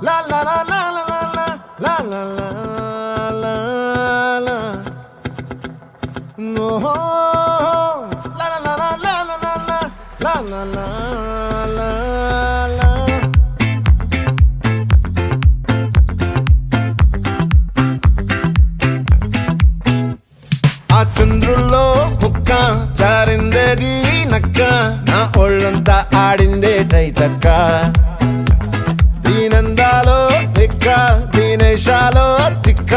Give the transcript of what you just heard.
la la la la la la la la la la la no la la la la la la la la la la la la ఆ చంద్రుల్లో ముక్క జారిందేది నక్క నా ఒళ్ళంతా ఆడిందే తైతక్క దీనందాలో తిక్క దీనేశాలో తిక్క